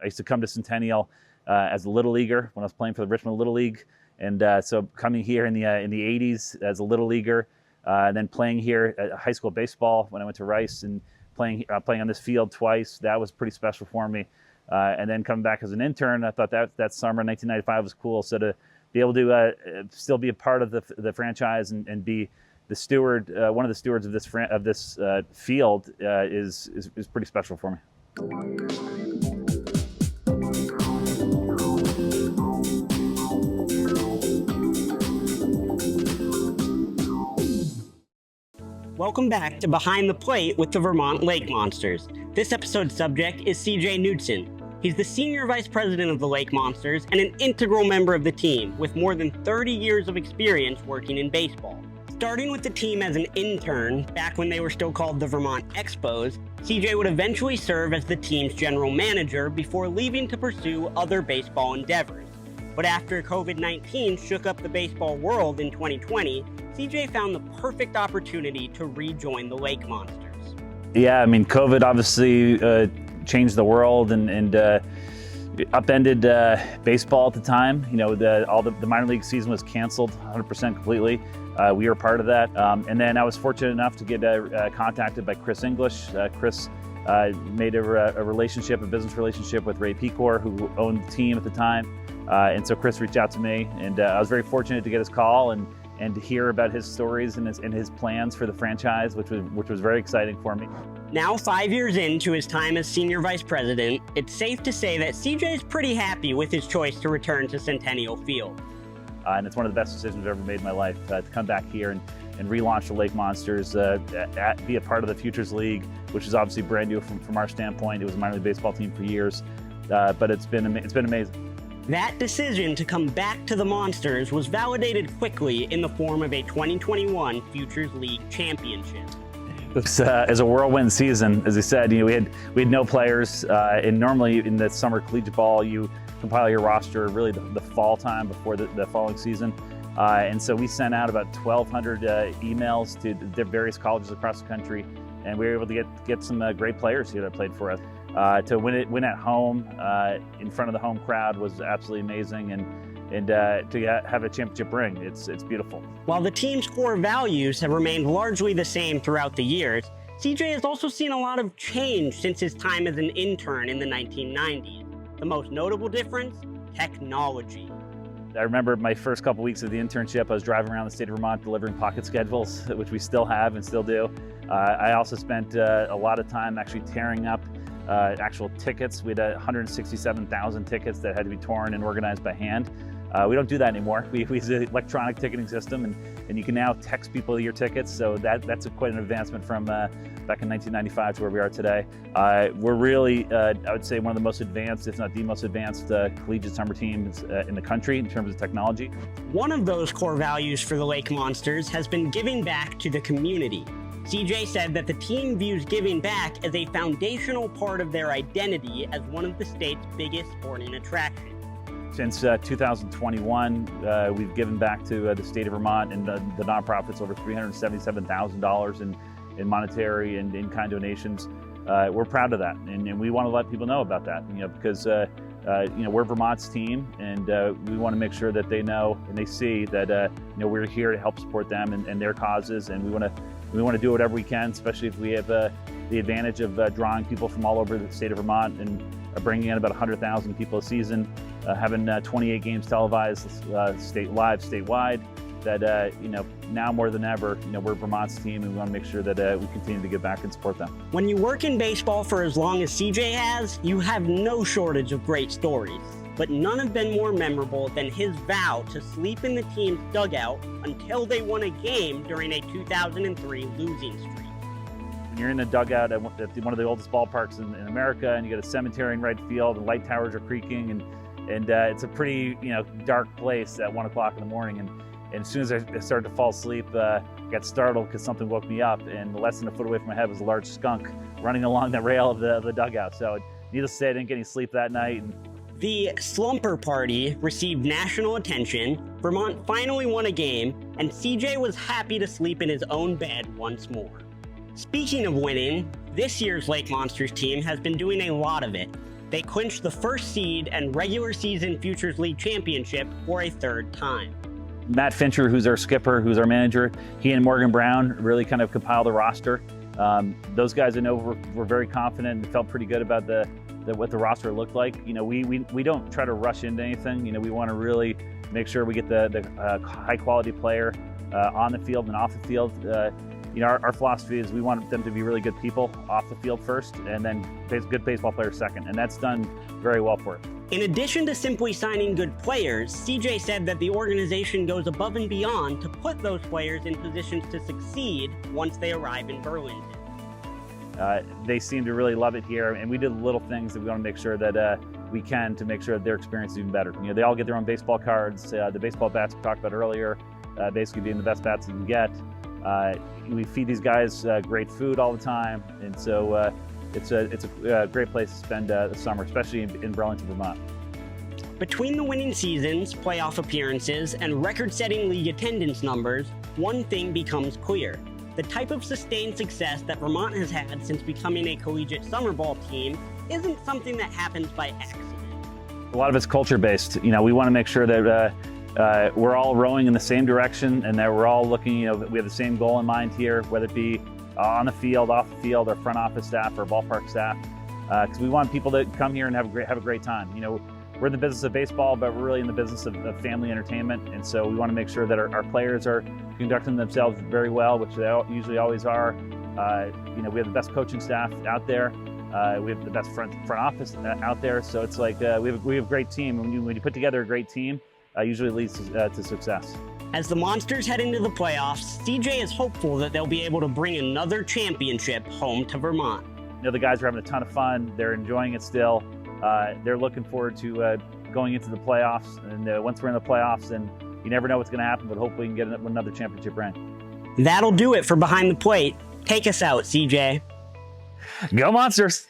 I used to come to Centennial as a Little Leaguer when I was playing for the Richmond Little League. And so coming here in the 80s as a Little Leaguer, and then playing here at high school baseball when I went to Rice and playing on this field twice, that was pretty special for me. And then coming back as an intern, I thought that summer, 1995, was cool. So to be able to still be a part of the franchise and be the steward, one of the stewards of this field, is pretty special for me. Welcome back to Behind the Plate with the Vermont Lake Monsters. This episode's subject is CJ Knudsen. He's the Senior Vice President of the Lake Monsters and an integral member of the team with more than 30 years of experience working in baseball. Starting with the team as an intern, back when they were still called the Vermont Expos, CJ would eventually serve as the team's general manager before leaving to pursue other baseball endeavors. But after COVID-19 shook up the baseball world in 2020, CJ found the perfect opportunity to rejoin the Lake Monsters. Yeah, I mean, COVID obviously changed the world and upended baseball at the time. You know, the minor league season was canceled 100% completely. We were part of that. And then I was fortunate enough to get contacted by Chris English. Chris made a business relationship with Ray Pecor, who owned the team at the time. And so Chris reached out to me, and I was very fortunate to get his call and to hear about his stories and his plans for the franchise, which was very exciting for me. Now 5 years into his time as Senior Vice President, it's safe to say that CJ is pretty happy with his choice to return to Centennial Field. And it's one of the best decisions I've ever made in my life, to come back here and relaunch the Lake Monsters, be a part of the Futures League, which is obviously brand new from our standpoint. It was a minor league baseball team for years, but it's been amazing. That decision to come back to the Monsters was validated quickly in the form of a 2021 Futures League championship. It was a whirlwind season. As I said, we had no players, and normally in the summer collegiate ball, you compile your roster really the fall time before the following season. And so we sent out about 1,200 emails to the various colleges across the country, and we were able to get some great players here that played for us. To win at home in front of the home crowd was absolutely amazing, and to have a championship ring, it's beautiful. While the team's core values have remained largely the same throughout the years, CJ has also seen a lot of change since his time as an intern in the 1990s. The most notable difference? Technology. I remember my first couple weeks of the internship, I was driving around the state of Vermont delivering pocket schedules, which we still have and still do. I also spent a lot of time actually tearing up actual tickets. We had 167,000 tickets that had to be torn and organized by hand. We don't do that anymore. We use an electronic ticketing system, and you can now text people your tickets. So that's quite an advancement from back in 1995 to where we are today. We're really, I would say, one of the most advanced, if not the most advanced, collegiate summer teams in the country in terms of technology. One of those core values for the Lake Monsters has been giving back to the community. CJ said that the team views giving back as a foundational part of their identity as one of the state's biggest sporting attractions. Since 2021, we've given back to the state of Vermont and the nonprofits over $377,000 in monetary and in-kind donations. We're proud of that, and we want to let people know about that, because we're Vermont's team, and we want to make sure that they know and they see that we're here to help support them and their causes, and we want to do whatever we can, especially if we have the advantage of drawing people from all over the state of Vermont and bringing in about 100,000 people a season, having 28 games televised statewide. That now more than ever, we're Vermont's team, and we want to make sure that we continue to give back and support them. When you work in baseball for as long as CJ has, you have no shortage of great stories. But none have been more memorable than his vow to sleep in the team's dugout until they won a game during a 2003 losing streak. When you're in the dugout at one of the oldest ballparks in America, and you got a cemetery in right field, and light towers are creaking, and it's a pretty dark place at 1 o'clock in the morning. And as soon as I started to fall asleep, I got startled because something woke me up, and less than a foot away from my head was a large skunk running along the rail of the dugout. So needless to say, I didn't get any sleep that night. The Slumper Party received national attention, Vermont finally won a game, and CJ was happy to sleep in his own bed once more. Speaking of winning, this year's Lake Monsters team has been doing a lot of it. They clinched the first seed and regular season Futures League championship for a third time. Matt Fincher, who's our skipper, who's our manager, he and Morgan Brown really kind of compiled the roster. Those guys I know were very confident and felt pretty good about what the roster looked like. You know, we don't try to rush into anything. You know, we want to really make sure we get the high quality player on the field and off the field. You know, our philosophy is we want them to be really good people off the field first, and then good baseball players second, and that's done very well for it. In addition to simply signing good players, CJ said that the organization goes above and beyond to put those players in positions to succeed once they arrive in Burlington. They seem to really love it here, and we did little things that we want to make sure that we can to make sure that their experience is even better. You know, they all get their own baseball cards, the baseball bats we talked about earlier, basically being the best bats you can get. We feed these guys great food all the time, and so it's a great place to spend the summer, especially in Burlington, Vermont. Between the winning seasons, playoff appearances, and record-setting league attendance numbers, one thing becomes clear. The type of sustained success that Vermont has had since becoming a collegiate summer ball team isn't something that happens by accident. A lot of it's culture-based. You know, we want to make sure that we're all rowing in the same direction and that we're all looking, you know, we have the same goal in mind here, whether it be on the field, off the field, our front office staff, our ballpark staff, because we want people to come here and have a great time. You know, we're in the business of baseball, but we're really in the business of family entertainment, and so we want to make sure that our players are conducting themselves very well, which they usually always are. You know, we have the best coaching staff out there. We have the best front office out there, so it's like we have a great team. When you put together a great team, usually leads to success. As the Monsters head into the playoffs, CJ is hopeful that they'll be able to bring another championship home to Vermont. You know, the guys are having a ton of fun. They're enjoying it still. They're looking forward to going into the playoffs. And once we're in the playoffs, then you never know what's going to happen, but hopefully we can get another championship ring. That'll do it for Behind the Plate. Take us out, CJ. Go Monsters!